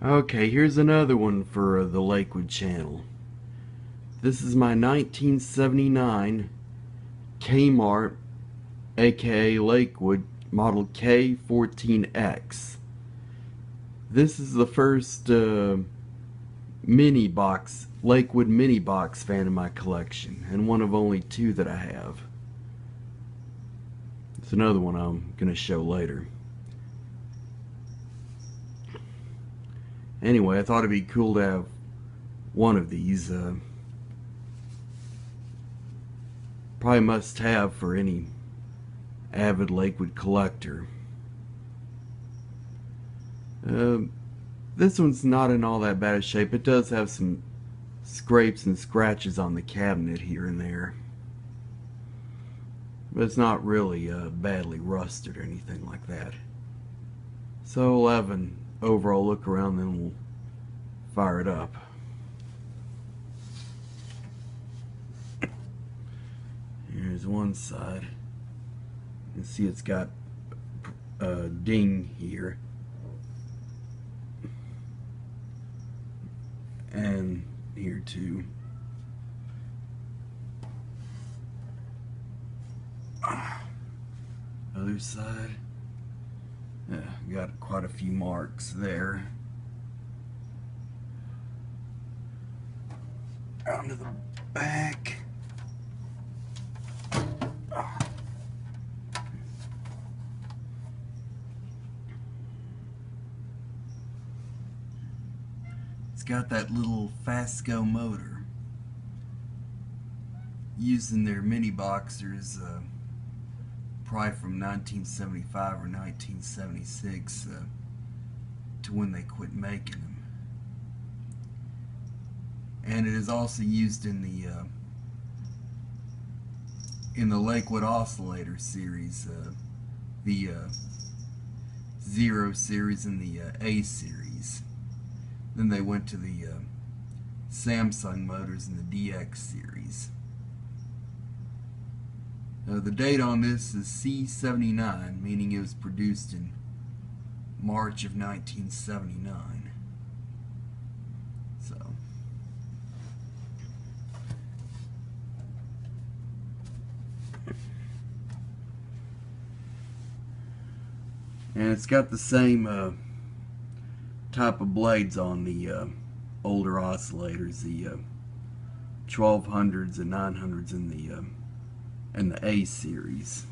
Okay, here's another one for the Lakewood channel. This is my 1979 Kmart, aka Lakewood Model K-14X. This is the first mini box, Lakewood mini box fan in my collection, and one of only two that I have. It's another one I'm going to show later. Anyway, I thought it'd be cool to have one of these. Probably must have for any avid Lakewood collector. This one's not in all that bad a shape. It does have some scrapes and scratches on the cabinet here and there, but it's not really badly rusted or anything like that. So we'll have an overall look around, then we'll fire it up. Here's one side. You can see it's got a ding here, and here too. Other side, yeah, got quite a few marks there. Onto the back. It's got that little Fasco motor used in their mini boxers, probably from 1975 or 1976 to when they quit making them. And it is also used in the Lakewood oscillator series, the Zero series and the A series. Then they went to the Samsung motors in the DX series. The date on this is C79, meaning it was produced in March of 1979. So, and it's got the same type of blades on the older oscillators, the 1200s and 900s and the A series.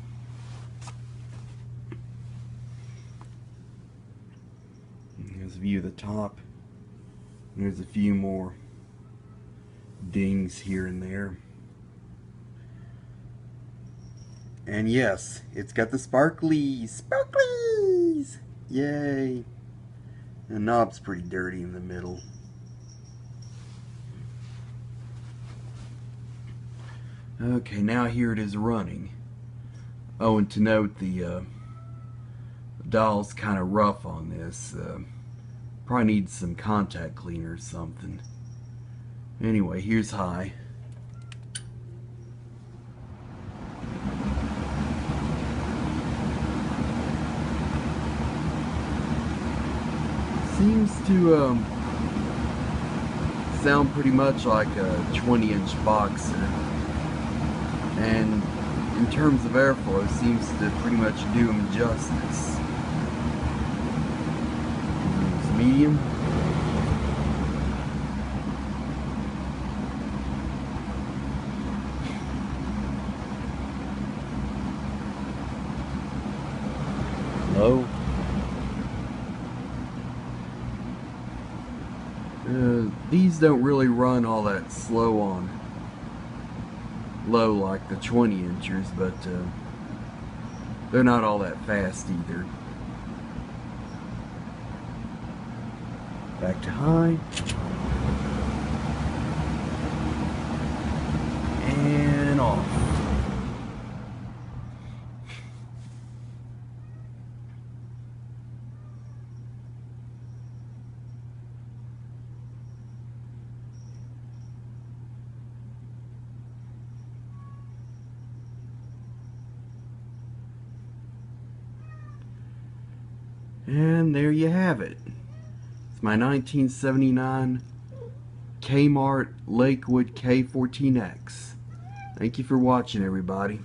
And here's a view of the top. And there's a few more dings here and there. And yes, it's got the sparklies! Yay! The knob's pretty dirty in the middle. Okay, now here it is running. Oh, and to note, the dial's kind of rough on this. Probably needs some contact cleaner or something. Anyway, here's high. Seems to sound pretty much like a 20-inch boxer, and in terms of airflow seems to pretty much do him justice. It's medium. Low. These don't really run all that slow on low like the 20 inchers, but they're not all that fast either. Back to high. And off. And there you have it. It's It's my 1979 Kmart Lakewood K14X. Thank you for watching, everybody.